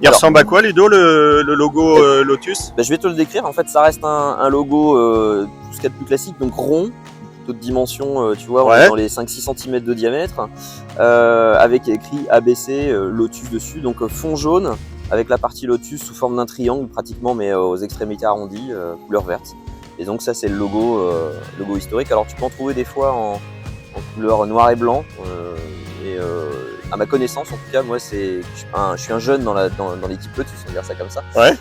Il ressemble à quoi, Ludo, le logo Lotus? Je vais te le décrire. En fait, ça reste un logo tout ce qu'il y a de plus classique, donc rond, plutôt de dimension, tu vois, on est dans les 5-6 cm de diamètre, avec écrit ABC Lotus dessus, donc fond jaune, avec la partie Lotus sous forme d'un triangle pratiquement, mais aux extrémités arrondies, couleur verte. Et donc ça, c'est le logo historique. Alors tu peux en trouver des fois en couleur noir et blanc. À ma connaissance, en tout cas, moi, je suis un jeune dans l'équipe Lotus, on va dire ça comme ça. Ouais.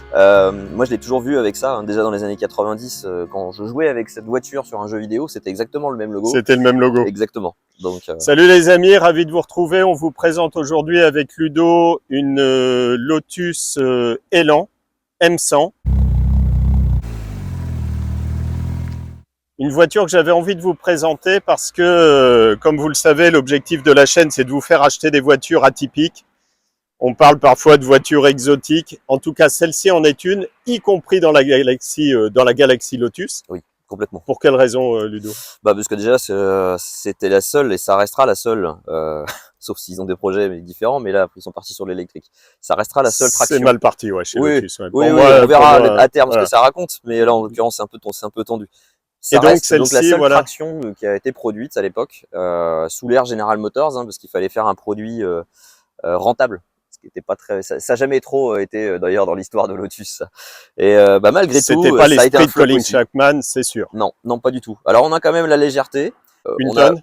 Moi, je l'ai toujours vu avec ça, hein, déjà dans les années 90, quand je jouais avec cette voiture sur un jeu vidéo, c'était exactement le même logo. C'était le même logo. Exactement. Donc, Salut les amis, ravi de vous retrouver. On vous présente aujourd'hui avec Ludo une Lotus Elan M100. Une voiture que j'avais envie de vous présenter parce que, comme vous le savez, l'objectif de la chaîne, c'est de vous faire acheter des voitures atypiques. On parle parfois de voitures exotiques. En tout cas, celle-ci en est une, y compris dans la galaxie Lotus. oui, complètement. Pour quelle raison, Ludo? Parce que déjà, c'était la seule et ça restera la seule. Sauf s'ils ont des projets différents, mais là, ils sont partis sur l'électrique. Ça restera la seule traction. C'est mal parti, ouais, chez Lotus. Ouais. Oui, on verra à terme ce que ça raconte, mais là, en l'occurrence, c'est un peu tendu. Ça reste donc la seule traction qui a été produite à l'époque, sous l'ère General Motors, hein, parce qu'il fallait faire un produit rentable. Ce qui était pas très, ça n'a jamais trop été d'ailleurs dans l'histoire de Lotus. Et malgré tout, c'était pas l'esprit de Colin Chapman, c'est sûr. Non, non, pas du tout. Alors on a quand même la légèreté. Une tonne.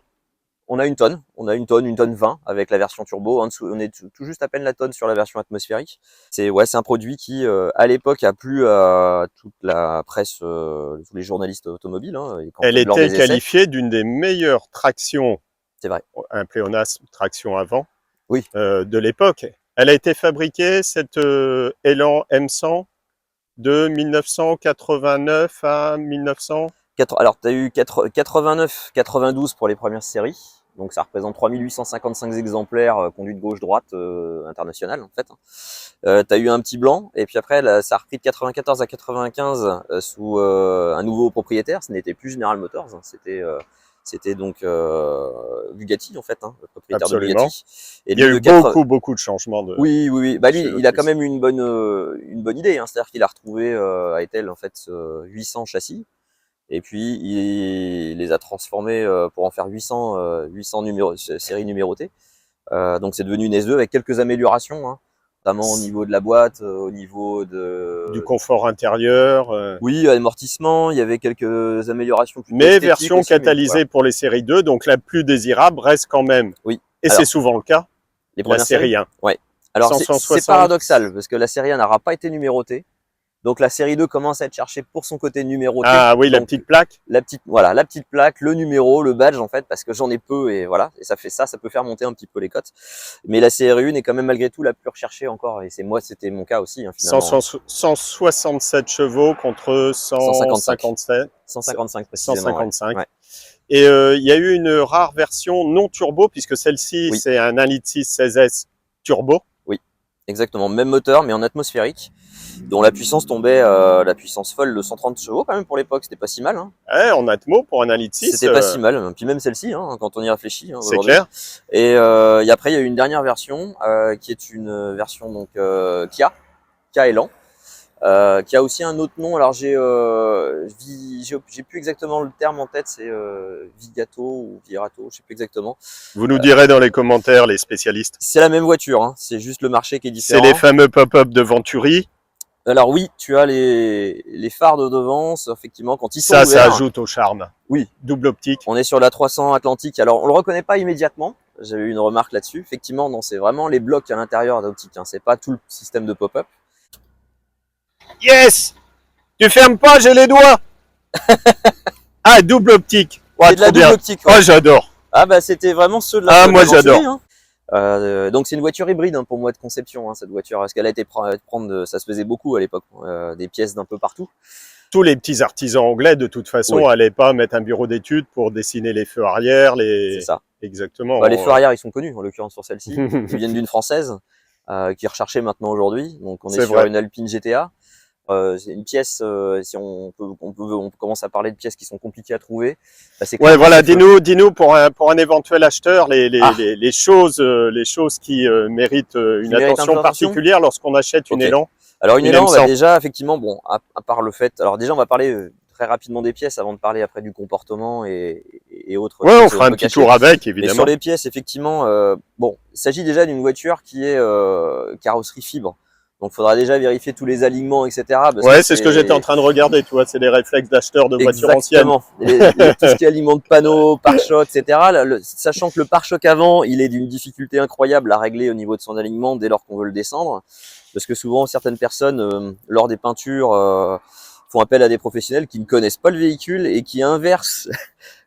On a une tonne 20 avec la version turbo. On est tout juste à peine la tonne sur la version atmosphérique. C'est un produit qui, à l'époque, a plu à toute la presse, tous les journalistes automobiles. Hein, elle était qualifiée d'une des meilleures tractions. C'est vrai. Un pléonasme, traction avant. Oui. De l'époque. Elle a été fabriquée, cette Elan M100, de 1989 à 1900. Alors, tu as eu 89, 92 pour les premières séries. Donc, ça représente 3855 exemplaires conduite gauche-droite internationale, en fait. Tu as eu un petit blanc. Et puis après, là, ça a repris de 94 à 95 sous un nouveau propriétaire. Ce n'était plus General Motors. Hein, c'était donc Bugatti, en fait, hein, le propriétaire Absolument. de Bugatti. Et il y a eu beaucoup de changements. Oui. Lui, il a quand même une bonne idée. Hein. C'est-à-dire qu'il a retrouvé à Etel, en fait, 800 châssis. Et puis, il les a transformés pour en faire 800 séries numérotées. Donc, c'est devenu une S2 avec quelques améliorations, hein, notamment au niveau de la boîte, au niveau du confort intérieur. Oui, amortissement, il y avait quelques améliorations. Mais version catalysée pour les séries 2, donc la plus désirable reste quand même. Oui. Et c'est souvent le cas. La série 1. Ouais. Alors, c'est paradoxal, parce que la série 1 n'aura pas été numérotée. Donc la série 2 commence à être cherchée pour son côté numéroté. Ah oui, donc, la petite plaque. La petite plaque, le numéro, le badge en fait, parce que j'en ai peu et voilà, et ça peut faire monter un petit peu les cotes. Mais la série 1 est quand même malgré tout la plus recherchée encore, et c'était mon cas aussi. Hein, finalement. 167 chevaux contre 155. 155 précisément. 155. Ouais. Et il y a eu une rare version non turbo, puisque celle-ci, c'est un 1,6 litre 16S turbo. Oui, exactement, même moteur, mais en atmosphérique, dont la puissance tombait, la puissance folle de 130 chevaux quand même pour l'époque, c'était pas si mal. Hein. Ouais, en atmo pour un 1,6 litre 6. C'était pas si mal, puis même celle-ci, hein, quand on y réfléchit. Hein, c'est clair. Et après, il y a eu une dernière version, qui est une version donc Kia Elan, qui a aussi un autre nom. Alors j'ai plus exactement le terme en tête, c'est Vigato ou Virato, je sais plus exactement. Vous nous direz dans les commentaires, les spécialistes. C'est la même voiture, hein, c'est juste le marché qui est différent. C'est les fameux pop-up de Venturi. Alors oui, tu as les phares de devant, effectivement, quand ils sont ouverts. Ça ajoute au charme. Oui. Double optique. On est sur la 300 Atlantique. Alors, on le reconnaît pas immédiatement. J'avais eu une remarque là-dessus. Effectivement, non, c'est vraiment les blocs à l'intérieur d'optique. Hein. C'est pas tout le système de pop-up. Yes! Tu fermes pas, j'ai les doigts. Ah, double optique. Ouais, c'est de la double optique. Ouais. Oh, j'adore. Ah c'était vraiment ceux de la. Ah, moi j'adore. Hein. Donc c'est une voiture hybride hein, pour moi de conception, hein, cette voiture, parce qu'elle a été ça se faisait beaucoup à l'époque, des pièces d'un peu partout. Tous les petits artisans anglais, de toute façon, n'allaient pas mettre un bureau d'études pour dessiner les feux arrière. C'est ça. Exactement. Les feux arrière, ils sont connus, en l'occurrence sur celle-ci. Ils viennent d'une française, qui est recherchée maintenant aujourd'hui. Donc on est sur une Alpine GTA. C'est une pièce, si on commence à parler de pièces qui sont compliquées à trouver. Bah, c'est Ouais, voilà, dis-nous pour un éventuel acheteur les choses qui méritent une attention particulière lorsqu'on achète une Élan. Alors une Élan, déjà effectivement, bon, à part le fait, alors déjà on va parler très rapidement des pièces avant de parler après du comportement et autres. Ouais, on fera un petit tour avec, évidemment. Mais sur les pièces, effectivement, bon, il s'agit déjà d'une voiture qui est carrosserie fibre. Donc, il faudra déjà vérifier tous les alignements, etc. Ouais, c'est ce que j'étais en train de regarder, tu vois, c'est les réflexes d'acheteurs de voitures anciennes. Exactement. Tout ce qui est alimente de panneaux, pare-chocs, etc. Sachant que le pare-choc avant, il est d'une difficulté incroyable à régler au niveau de son alignement dès lors qu'on veut le descendre. Parce que souvent, certaines personnes, lors des peintures, font appel à des professionnels qui ne connaissent pas le véhicule et qui inversent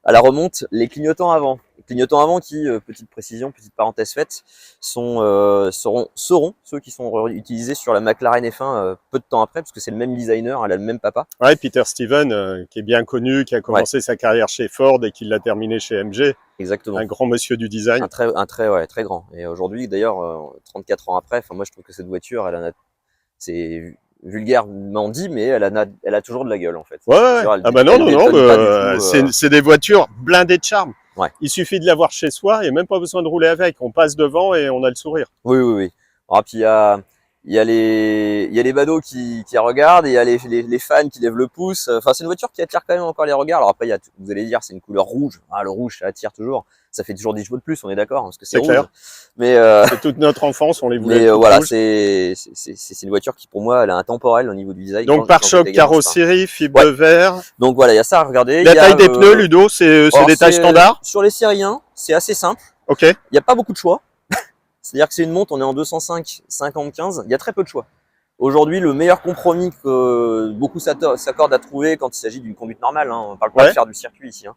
à la remonte les clignotants avant. Les clignotants avant qui, petite précision, petite parenthèse faite, seront ceux qui sont utilisés sur la McLaren F1 peu de temps après, parce que c'est le même designer, elle a le même papa. Ouais, Peter Stevens, qui est bien connu, qui a commencé sa carrière chez Ford et qui l'a terminé chez MG. Exactement. Un grand monsieur du design. Très grand. Et aujourd'hui, d'ailleurs, 34 ans après, moi je trouve que cette voiture, c'est vulgairement dit, mais elle a toujours de la gueule en fait. Ouais. Ah bah non, c'est des voitures blindées de charme. Ouais. Il suffit de l'avoir chez soi et même pas besoin de rouler avec. On passe devant et on a le sourire. Oui. Alors, puis il y a les badauds qui regardent, et il y a les fans qui lèvent le pouce. Enfin, c'est une voiture qui attire quand même encore les regards. Alors après, vous allez dire, c'est une couleur rouge. Ah, le rouge, ça attire toujours. Ça fait toujours 10 chevaux de plus, on est d'accord, parce que c'est rouge. Clair. Mais c'est toute notre enfance, on les voulait. Mais voilà, c'est une voiture qui, pour moi, elle a un temporel au niveau du design. Donc pare-choc, carrosserie, fibre de verre. Donc voilà, il y a ça à regarder. La taille des pneus, Ludo, c'est des tailles standards. Sur les séries 1, c'est assez simple. Ok. Il n'y a pas beaucoup de choix. C'est-à-dire que c'est une monte, on est en 205, 50-15, il y a très peu de choix. Aujourd'hui, le meilleur compromis que beaucoup s'accordent à trouver quand il s'agit d'une conduite normale, hein, on ne parle pas de faire du circuit ici, hein.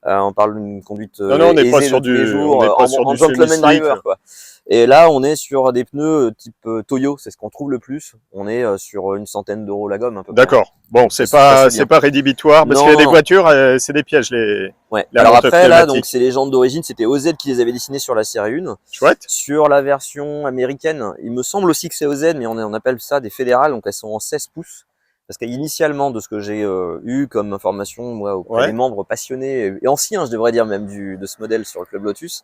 On parle d'une conduite on n'est pas sur du en gentleman driver, quoi. Et là, on est sur des pneus type Toyo, c'est ce qu'on trouve le plus. On est sur une centaine d'euros la gomme, un peu. D'accord. Bon, c'est pas rédhibitoire parce qu'il y a des voitures, c'est des pièges Ouais. Alors après là, donc c'est les jantes d'origine, c'était OZ qui les avait dessinées sur la série 1. Chouette. Sur la version américaine, il me semble aussi que c'est OZ, mais on appelle ça des fédérales, donc elles sont en 16 pouces. Parce qu'initialement, de ce que j'ai eu comme information, moi, auprès des membres passionnés et anciens, je devrais dire même de ce modèle sur le Club Lotus,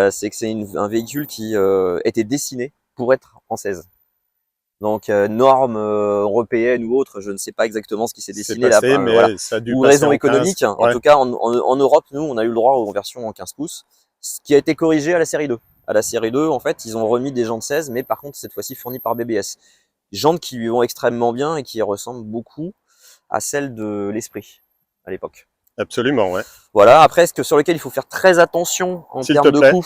c'est que c'est un véhicule qui était dessiné pour être en 16. Donc normes européennes ou autres, je ne sais pas exactement ce qui s'est dessiné là, ou raison économique. En tout cas, en Europe, nous, on a eu le droit aux versions en 15 pouces, ce qui a été corrigé à la série 2. À la série 2, en fait, ils ont remis des jantes 16, mais par contre, cette fois-ci fournies par BBS. Jantes qui lui vont extrêmement bien et qui ressemblent beaucoup à celles de l'Esprit à l'époque. Absolument, ouais. Voilà, après, sur lequel il faut faire très attention en termes de coût,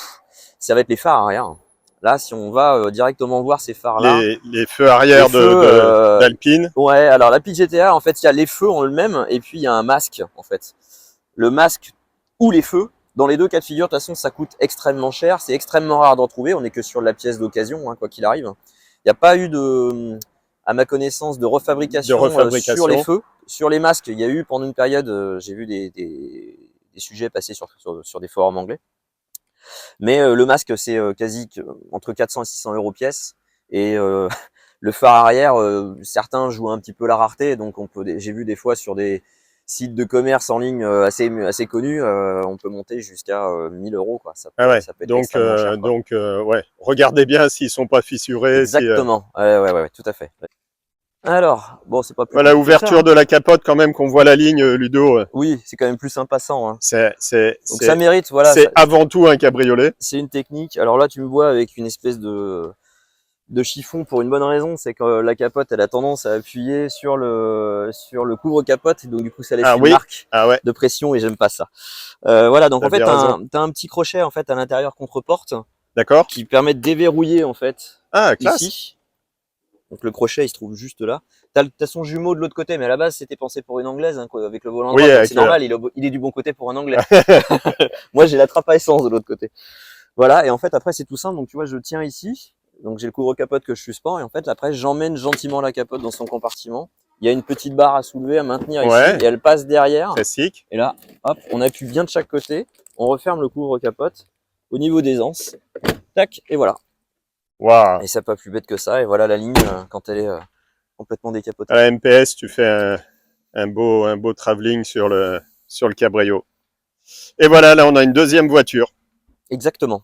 ça va être les phares arrière. Là, si on va directement voir ces phares-là. Les feux arrière d'Alpine. Ouais, alors l'Alpine GTA, en fait, il y a les feux en eux-mêmes et puis il y a un masque, en fait. Le masque ou les feux, dans les deux cas de figure, de toute façon, ça coûte extrêmement cher. C'est extrêmement rare d'en trouver. On n'est que sur la pièce d'occasion, hein, quoi qu'il arrive. Il n'y a pas eu à ma connaissance, de refabrication sur les feux. Sur les masques, il y a eu pendant une période, j'ai vu des sujets passer sur des forums anglais. Mais le masque, c'est quasi entre 400 et 600 euros pièce. Et le phare arrière, certains jouent un petit peu la rareté. Donc j'ai vu des fois sur des sites de commerce en ligne assez connus, on peut monter jusqu'à 1000 euros, quoi. Ça peut être extrêmement cher, quoi. Ouais, regardez bien s'ils sont pas fissurés. Exactement, ouais, tout à fait. Alors, bon, c'est pas plus. Voilà, ouverture de la capote quand même, qu'on voit la ligne, Ludo. Oui, c'est quand même plus sympathique, hein. Donc ça mérite, voilà. C'est avant tout un cabriolet. C'est une technique. Alors là, tu me vois avec une espèce de chiffon pour une bonne raison, c'est que la capote, elle a tendance à appuyer sur le couvre-capote, et donc du coup, ça laisse une marque de pression, et j'aime pas ça. Voilà, donc en fait, t'as un petit crochet en fait à l'intérieur contre-porte. D'accord. Qui permet de déverrouiller en fait. Ah, classe. Ici. Donc le crochet, il se trouve juste là. T'as son jumeau de l'autre côté, mais à la base, c'était pensé pour une anglaise, hein, quoi, avec le volant droit. C'est normal, il est du bon côté pour un anglais. Moi, j'ai la trappe à essence de l'autre côté. Voilà, et en fait, après, c'est tout simple. Donc, tu vois, je tiens ici. Donc, j'ai le couvre-capote que je suspends. Et en fait, après, j'emmène gentiment la capote dans son compartiment. Il y a une petite barre à soulever, à maintenir ici. Et elle passe derrière. Classique. Et là, hop, on appuie bien de chaque côté. On referme le couvre-capote au niveau des anses. Tac, et voilà. Wow. Et ça pas plus bête que ça. Et voilà la ligne quand elle complètement décapotée. À la MPS, tu fais un beau travelling sur le cabrio. Et voilà, là, on a une deuxième voiture. Exactement.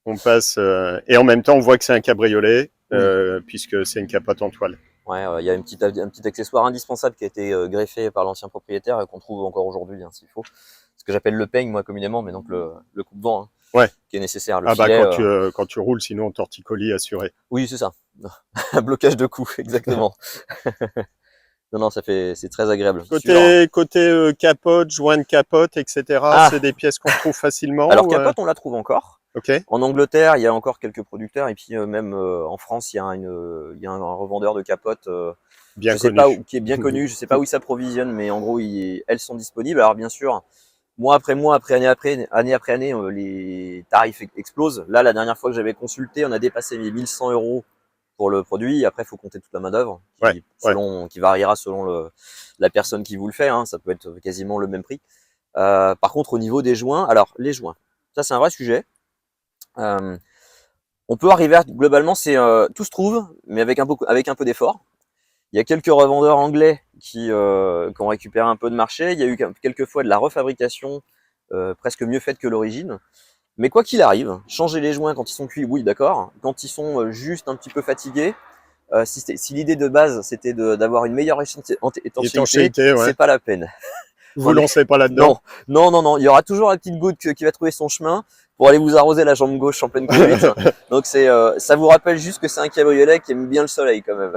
On passe, et en même temps, on voit que c'est un cabriolet, Oui. puisque c'est une capote en toile. Ouais, il y a un petit accessoire indispensable qui a été greffé par l'ancien propriétaire et qu'on trouve encore aujourd'hui, hein, s'il faut. Ce que j'appelle le peigne, moi, communément, mais donc le coupe-vent, hein, Ouais. qui est nécessaire. Le Ah bah filet, quand tu roules, sinon torticolis assuré. oui, c'est ça. Un blocage de cou, exactement. Non, c'est très agréable. Côté capote, joint de capote, etc. Ah, C'est des pièces qu'on trouve facilement. alors Ou, capote, on la trouve encore. Ok. En Angleterre, il y a encore quelques producteurs, et puis même en France, il y a un revendeur de capotes, Bien je sais connu. pas où, qui est bien connu. Je sais pas où il s'approvisionne, mais en gros, elles sont disponibles. Alors bien sûr, mois après mois, année après année, les tarifs explosent. Là, la dernière fois que j'avais consulté, on a dépassé les 1100 € pour le produit. Après, il faut compter toute la main d'œuvre, qui variera selon la personne qui vous le fait. Hein. Ça peut être quasiment le même prix. Par contre, au niveau des joints, alors les joints, ça c'est un vrai sujet. On peut arriver à, globalement, tout se trouve, mais avec un peu d'effort. Il y a quelques revendeurs anglais qui ont récupéré un peu de marché. Il y a eu quelques fois de la refabrication presque mieux faite que l'origine. Mais quoi qu'il arrive, changer les joints quand ils sont cuits, oui, d'accord. Quand ils sont juste un petit peu fatigués, si l'idée de base c'était d'avoir une meilleure étanchéité, ouais. c'est pas la peine. Vous lancez pas là-dedans? Non. Il y aura toujours la petite goutte qui va trouver son chemin pour aller vous arroser la jambe gauche en pleine conduite. Donc ça vous rappelle juste que c'est un cabriolet qui aime bien le soleil quand même.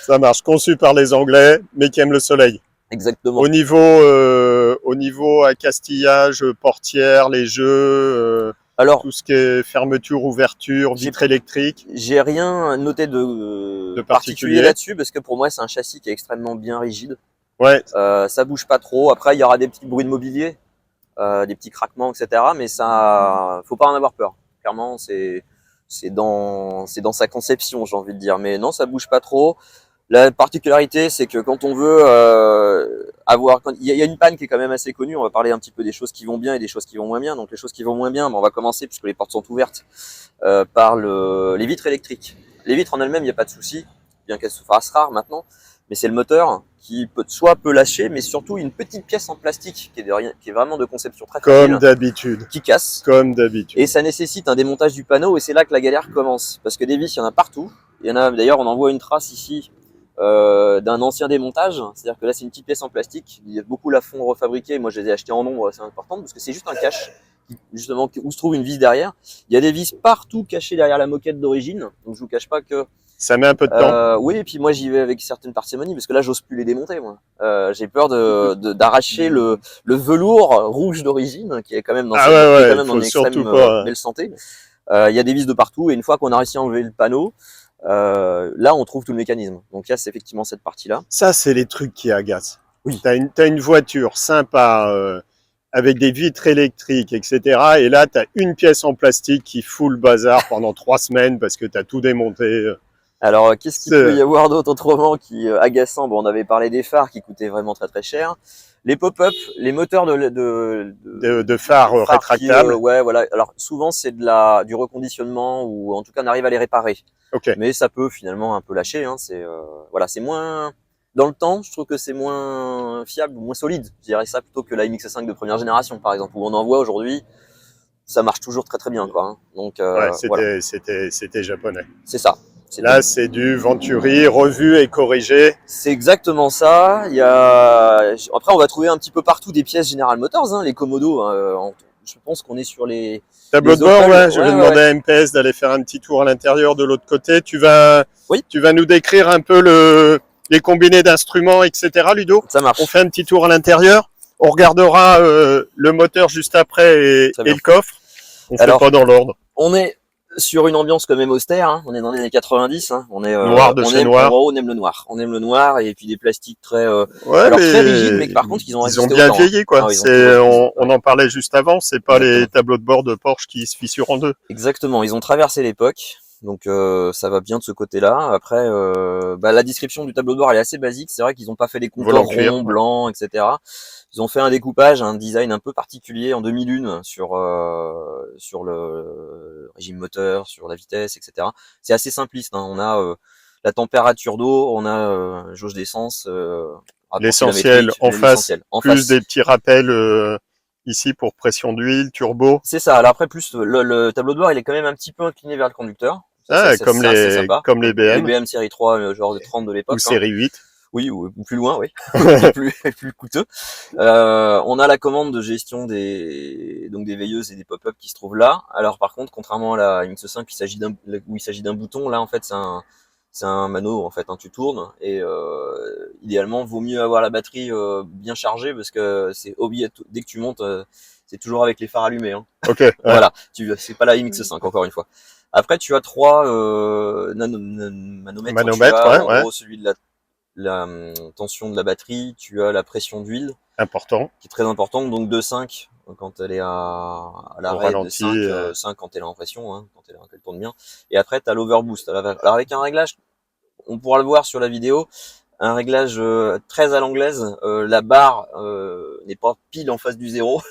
Ça marche. Conçu par les Anglais, mais qui aiment le soleil. Exactement. Au niveau accastillage, portière, les jeux, Alors, tout ce qui est fermeture, ouverture, vitre électrique. J'ai rien noté de particulier là-dessus parce que pour moi c'est un châssis qui est extrêmement bien rigide. Ouais. Ça bouge pas trop. Après il y aura des petits bruits de mobilier, des petits craquements, etc. Mais ça, faut pas en avoir peur. Clairement c'est dans sa conception, j'ai envie de dire. Mais non, ça bouge pas trop. La particularité, c'est que quand on veut il y a une panne qui est quand même assez connue. On va parler un petit peu des choses qui vont bien et des choses qui vont moins bien. Donc les choses qui vont moins bien, on va commencer puisque les portes sont ouvertes par les vitres électriques. Les vitres en elles-mêmes, il n'y a pas de souci, bien qu'elles se fassent rares maintenant. Mais c'est le moteur qui peut lâcher, mais surtout une petite pièce en plastique qui est vraiment de conception très fragile. Comme d'habitude. Qui casse. Comme d'habitude. Et ça nécessite un démontage du panneau et c'est là que la galère commence. Parce que des vis, il y en a partout. Il y en a, d'ailleurs, on en voit une trace ici d'un ancien démontage. C'est-à-dire que là, c'est une petite pièce en plastique. Il y a beaucoup la fond refabriqués. Moi, je les ai achetés en nombre, c'est important parce que c'est juste un cache, justement, où se trouve une vis derrière. Il y a des vis partout cachées derrière la moquette d'origine. Donc, je vous cache pas que ça met un peu de temps. Oui, et puis moi j'y vais avec certaines parcimonie parce que là j'ose plus les démonter. Moi, j'ai peur d'arracher le velours rouge d'origine qui est quand même dans une extrême belle santé. Il y a des vis de partout et une fois qu'on a réussi à enlever le panneau, là on trouve tout le mécanisme. Donc là c'est effectivement cette partie-là. Ça c'est les trucs qui agacent. Oui. T'as une voiture sympa avec des vitres électriques, etc. Et là t'as une pièce en plastique qui fout le bazar pendant 3 semaines parce que t'as tout démonté. Alors, qu'est-ce qu'il peut y avoir d'autre autrement qui agaçant? Bon, on avait parlé des phares qui coûtaient vraiment très très cher. Les pop-up, les moteurs de phares rétractables. Ouais, voilà. Alors souvent c'est du reconditionnement ou en tout cas on arrive à les réparer. Okay. Mais ça peut finalement un peu lâcher. Hein. C'est moins dans le temps. Je trouve que c'est moins fiable, moins solide. Je dirais ça plutôt que la MX-5 de première génération par exemple où on en voit aujourd'hui. Ça marche toujours très très bien quoi. Hein. Donc c'était japonais. C'est ça. Là, c'est du Venturi revu et corrigé. C'est exactement ça. Après, on va trouver un petit peu partout des pièces General Motors, hein, les Komodo. Je pense qu'on est sur les tableaux de bord. Ouais, je vais demander à MPS d'aller faire un petit tour à l'intérieur de l'autre côté. Tu vas nous décrire un peu les combinés d'instruments, etc. Ludo. Ça marche. On fait un petit tour à l'intérieur. On regardera le moteur juste après et le coffre. On fait pas dans l'ordre. On est sur une ambiance quand même austère, hein. On est dans les années 90, hein. On est noir de chez noir. On aime le noir. On aime le noir et puis des plastiques très très rigides, mais par contre ils ont bien vieilli quoi. On en parlait juste avant. C'est pas les tableaux de bord de Porsche qui se fissurent en deux. Exactement. Ils ont traversé l'époque. Donc ça va bien de ce côté-là. Après, la description du tableau de bord elle est assez basique. C'est vrai qu'ils n'ont pas fait des contours ronds, blancs, etc. Ils ont fait un découpage, un design un peu particulier en 2001 sur le régime moteur, sur la vitesse, etc. C'est assez simpliste. Hein. On a La température d'eau, on a jauge d'essence. L'essentiel en face, plus face. des petits rappels ici pour pression d'huile, turbo. C'est ça. Alors après, plus le tableau de bord, il est quand même un petit peu incliné vers le conducteur. Comme les BM. Les BM série 3, genre de 30 de l'époque. Ou série 8. Oui, ou plus loin, oui. plus coûteux. On a la commande de gestion des veilleuses et des pop-up qui se trouvent là. Alors par contre, contrairement à la MX5 où il s'agit d'un bouton, là en fait c'est un mano en fait, hein, tu tournes et idéalement vaut mieux avoir la batterie bien chargée parce que c'est obligatoire dès que tu montes, c'est toujours avec les phares allumés. Hein. Ok. Ouais. Voilà, c'est pas la MX5 encore une fois. Après tu as 3 manomètres. En gros celui de la tension de la batterie, tu as la pression d'huile, important, qui est très importante, donc 2,5 quand elle est à l'arrêt, de 5 quand elle est en pression, hein, quand elle tourne bien. Et après tu as l'overboost. Alors avec un réglage, on pourra le voir sur la vidéo, un réglage très à l'anglaise, la barre n'est pas pile en face du zéro,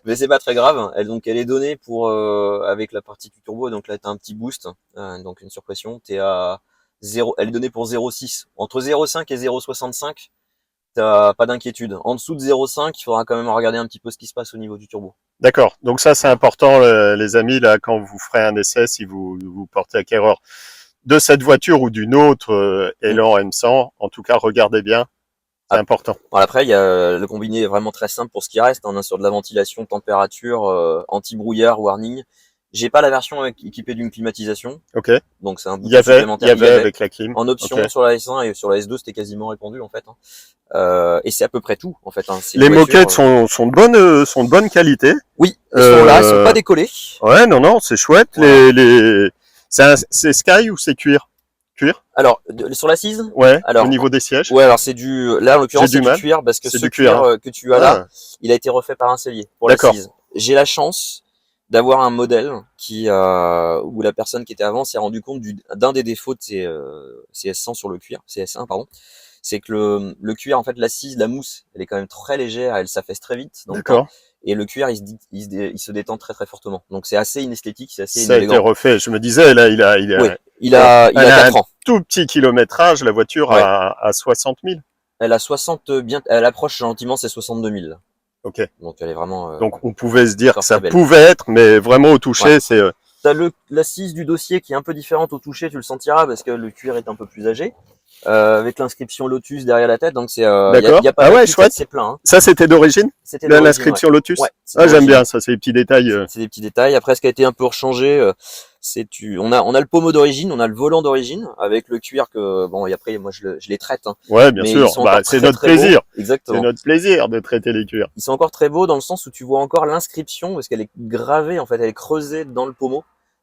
mais c'est pas très grave. Elle est donnée pour avec la partie du turbo, donc là tu as un petit boost, donc une surpression, t'es à 0, elle est donnée pour 0,6. Entre 0,5 et 0,65, t'as pas d'inquiétude. En dessous de 0,5, il faudra quand même regarder un petit peu ce qui se passe au niveau du turbo. D'accord. Donc ça, c'est important, les amis, là, quand vous ferez un essai, si vous portez acquéreur de cette voiture ou d'une autre Elan M100, en tout cas, regardez bien. C'est important. Voilà, après, il y a le combiné est vraiment très simple pour ce qui reste. On a sur de la ventilation, température, anti-brouillard, warning. J'ai pas la version équipée d'une climatisation. Ok. Donc c'est un bouton supplémentaire. Il y avait avec la clim. En option sur la S1 et sur la S2, c'était quasiment répandu en fait. Et c'est à peu près tout en fait. Hein. Les moquettes sont de bonne qualité. Oui, elles sont là, elles sont pas décollées. Ouais, non, c'est chouette. Voilà. C'est Sky ou c'est cuir? Cuir. Alors sur l'assise. Ouais. Alors, au niveau des sièges. Ouais, alors c'est là en l'occurrence c'est du cuir parce que ce cuir que tu as là, il a été refait par un sellier pour l'assise. J'ai la chance d'avoir un modèle où la personne qui était avant s'est rendu compte d'un des défauts de ces S100 sur le cuir, CS1 pardon, c'est que le cuir en fait l'assise, la mousse, elle est quand même très légère, elle s'affaisse très vite. D'accord. Et le cuir, il se détend très très fortement. Donc c'est assez inesthétique, c'est assez inélégant. Ça a été refait. Je me disais là, il a 4 ans. Tout petit kilométrage, la voiture a 60 000. Elle a 60 elle approche gentiment ses 62 000. Ok. Donc elle est vraiment. Donc on pouvait se dire que ça pouvait être, mais vraiment au toucher, c'est. T'as l'assise du dossier qui est un peu différente au toucher, tu le sentiras parce que le cuir est un peu plus âgé. Avec l'inscription Lotus derrière la tête, donc c'est. D'accord. Y a pas chouette. C'est plein. Hein. Ça c'était d'origine. C'était l'inscription Lotus. Ouais. J'aime bien ça, c'est des petits détails. C'est des petits détails. Après, ce qui a été un peu rechangé, on a le pommeau d'origine, on a le volant d'origine avec le cuir que et après moi je les traite. Hein. Ouais, bien sûr. C'est notre plaisir. Exactement. C'est notre plaisir de traiter les cuirs. Ils sont encore très beaux dans le sens où tu vois encore l'inscription parce qu'elle est gravée en fait, elle est creusée dans le pommeau.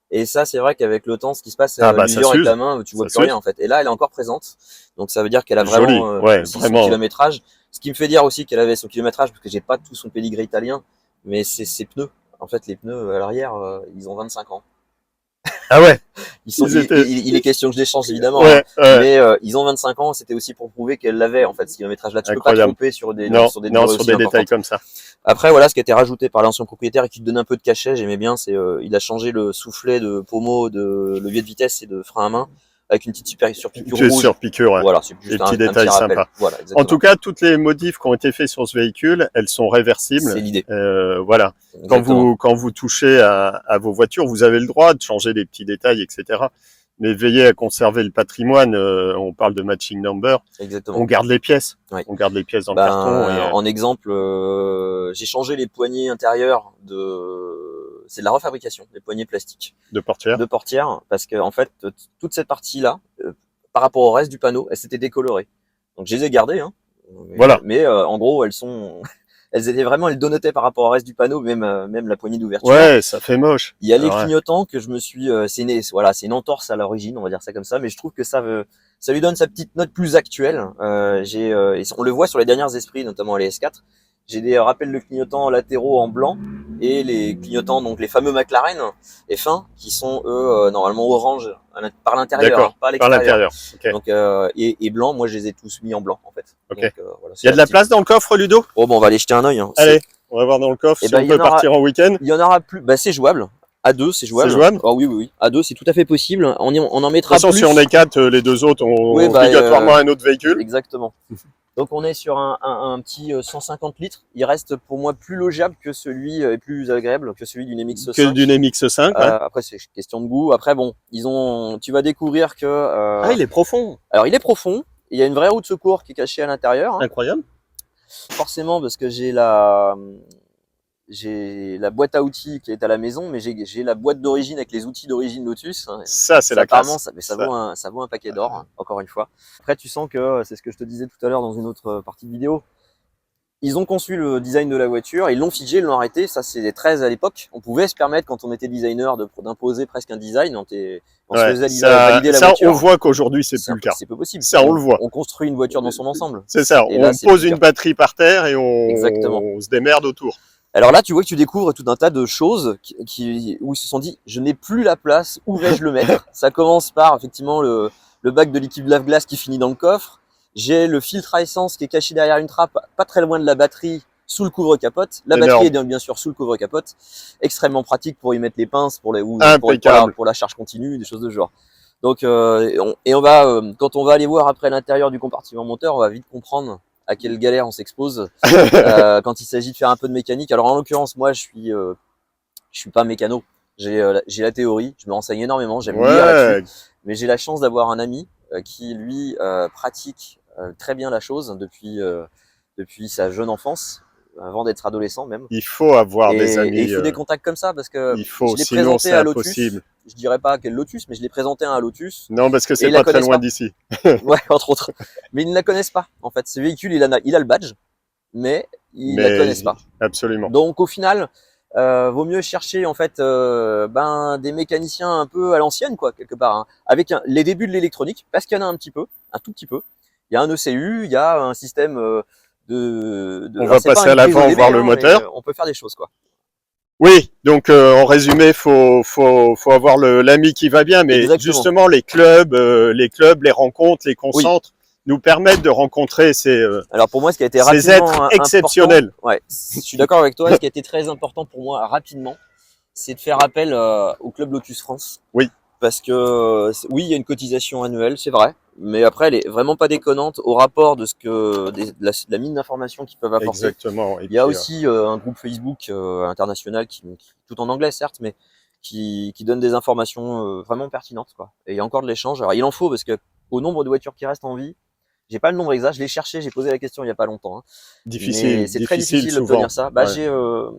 Et ça, c'est vrai qu'avec le temps, ce qui se passe, l'usure avec la main, tu vois plus rien en fait. Et là, elle est encore présente. Donc ça veut dire qu'elle a vraiment, son kilométrage. Ce qui me fait dire aussi qu'elle avait son kilométrage parce que j'ai pas tout son pédigré italien, mais c'est ses pneus. En fait, les pneus à l'arrière, ils ont 25 ans. Ah ouais. Il est question que je les change évidemment, mais ils ont 25 ans. C'était aussi pour prouver qu'elle l'avait en fait ce kilométrage-là. Tu peux pas tromper sur des détails comme ça. Après voilà, ce qui a été rajouté par l'ancien propriétaire et qui te donne un peu de cachet, j'aimais bien, c'est il a changé le soufflet de pommeau, de levier de vitesse et de frein à main avec une petite surpiqûre rouge. Surpiqûre, ouais. Voilà, c'est juste un petit détail sympa. Voilà, en tout cas, toutes les modifs qui ont été faits sur ce véhicule, elles sont réversibles. C'est l'idée. Voilà. Quand vous touchez à vos voitures, vous avez le droit de changer des petits détails, etc. Mais veillez à conserver le patrimoine. On parle de matching number. Exactement. On garde les pièces. Ouais. On garde les pièces dans le carton. En exemple, j'ai changé les poignées intérieures c'est de la refabrication, les poignées plastiques. De portière, parce que en fait, toute cette partie-là, par rapport au reste du panneau, elle s'était décolorée. Donc je les ai gardées, hein. Voilà. Mais en gros, elles étaient vraiment, elles donnotaient par rapport au reste du panneau, même la poignée d'ouverture. Ouais, ça fait moche. Il y a les clignotants que je me suis, c'est une entorse à l'origine, on va dire ça comme ça, mais je trouve que ça lui donne sa petite note plus actuelle. On le voit sur les dernières esprits, notamment les S4. J'ai des rappels de clignotants latéraux en blanc et les clignotants, donc les fameux McLaren F1, qui sont eux normalement orange par l'intérieur, pas à l'extérieur. Par l'intérieur. Okay. Donc et blanc, moi je les ai tous mis en blanc en fait. Okay. Donc, voilà, il y a de la place dans le coffre, Ludo? Oh bon, on va aller jeter un œil. Hein. Allez, on va voir dans le coffre si on peut partir en week-end. Il y en aura plus. C'est jouable. À deux, c'est jouable. C'est jouable. Oh, oui, oui, oui. À deux, c'est tout à fait possible. On en mettra De toute façon, plus. si on est 4, les 2 autres ont Oui, bah, obligatoirement un autre véhicule. Exactement. Donc on est sur un petit 150 litres. Il reste pour moi plus logeable que celui et plus agréable que celui d'une MX-5. Que d'une MX-5. Ouais. Après c'est question de goût. Après bon, tu vas découvrir que. Ah, il est profond. Alors il est profond. Il y a une vraie roue de secours qui est cachée à l'intérieur. Hein. Incroyable. Forcément parce que j'ai la boîte à outils qui est à la maison, mais j'ai la boîte d'origine avec les outils d'origine Lotus. Hein. Ça, c'est la classe. Ça vaut un paquet d'or, hein, encore une fois. Après, tu sens que, c'est ce que je te disais tout à l'heure dans une autre partie de vidéo, ils ont conçu le design de la voiture, ils l'ont figé, ils l'ont arrêté. Ça, c'est 13 à l'époque. On pouvait se permettre, quand on était designer, d'imposer presque un design. On se faisait valider la voiture. On voit qu'aujourd'hui, c'est plus le cas. C'est peu possible. Ça, on le voit. On construit une voiture dans son ensemble. C'est ça. Et on là, pose une batterie par terre et on se démerde autour. Alors là, tu vois que tu découvres tout un tas de choses où ils se sont dit, je n'ai plus la place, où vais-je le mettre? Ça commence par effectivement le bac de liquide lave-glace qui finit dans le coffre. J'ai le filtre à essence qui est caché derrière une trappe, pas très loin de la batterie, sous le couvre-capote. La batterie est bien sûr sous le couvre-capote. Extrêmement pratique pour y mettre les pinces, pour la charge continue, des choses de ce genre. Donc, quand on va aller voir après l'intérieur du compartiment moteur, on va vite comprendre à quelle galère on s'expose quand il s'agit de faire un peu de mécanique. Alors en l'occurrence, moi je suis pas mécano. J'ai la théorie, je me renseigne énormément, j'aime lire là-dessus, mais j'ai la chance d'avoir un ami qui lui pratique très bien la chose depuis sa jeune enfance, avant d'être adolescent même. Il faut avoir des amis. Et il faut des contacts comme ça parce que je l'ai présenté à Lotus. Impossible. Je dirais pas quel Lotus, mais je l'ai présenté à un Lotus. Non, parce que c'est pas très loin d'ici. Ouais, entre autres. Mais ils ne la connaissent pas. En fait, ce véhicule, il a le badge, mais ils la connaissent pas. Absolument. Donc au final, vaut mieux chercher en fait des mécaniciens un peu à l'ancienne, quoi, quelque part, hein, avec les débuts de l'électronique, parce qu'il y en a un tout petit peu. Il y a un ECU, il y a un système on va passer à l'avant voir le moteur. On peut faire des choses, quoi. Oui, donc en résumé, faut avoir l'ami qui va bien, mais Exactement. justement les clubs, les rencontres, les concentres nous permettent de rencontrer Alors pour moi, ce qui a été ces êtres exceptionnels. Ouais, je suis d'accord avec toi. Ce qui a été très important pour moi rapidement, c'est de faire appel au club Lotus France. Oui. Parce que oui, il y a une cotisation annuelle, c'est vrai, mais après elle est vraiment pas déconnante au rapport de la mine d'informations qu'ils peuvent apporter. Exactement. Il y a aussi un groupe Facebook international qui tout en anglais certes, mais qui donne des informations vraiment pertinentes, quoi. Et il y a encore de l'échange. Alors il en faut parce que au nombre de voitures qui restent en vie, j'ai pas le nombre exact, je l'ai cherché, j'ai posé la question il y a pas longtemps. Hein. Difficile. C'est très difficile d'obtenir ça. Bah, ouais.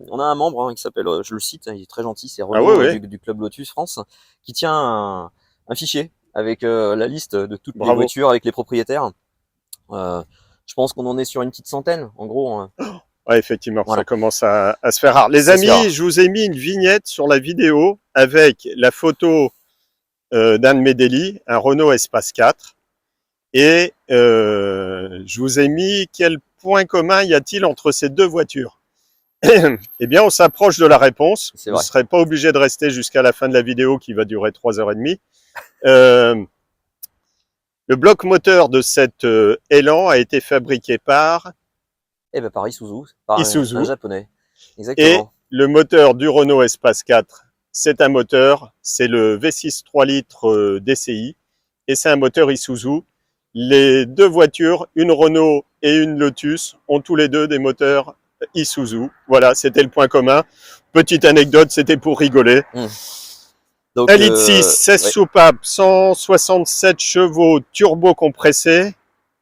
On a un membre qui s'appelle, je le cite, il est très gentil, c'est Renaud du club Lotus France, qui tient un fichier avec la liste de toutes les voitures avec les propriétaires. Je pense qu'on en est sur une petite centaine, en gros. Hein. Ouais, effectivement, voilà. Ça commence à se faire rare. Les amis, je vous ai mis une vignette sur la vidéo avec la photo d'un de mes délits, un Renault Espace 4. Et je vous ai mis quel point commun y a-t-il entre ces deux voitures? Eh bien, on s'approche de la réponse. Vous ne serez pas obligé de rester jusqu'à la fin de la vidéo qui va durer 3h30. Le bloc moteur de cet Elan a été fabriqué par Isuzu, un japonais. Exactement. Et le moteur du Renault Espace 4, c'est un moteur, c'est le V6 3 litres DCI et c'est un moteur Isuzu. Les deux voitures, une Renault et une Lotus, ont tous les deux des moteurs Isuzu. Voilà, c'était le point commun. Petite anecdote, c'était pour rigoler. Donc, 1,6 litre 16 soupapes, 167 chevaux, turbo compressé.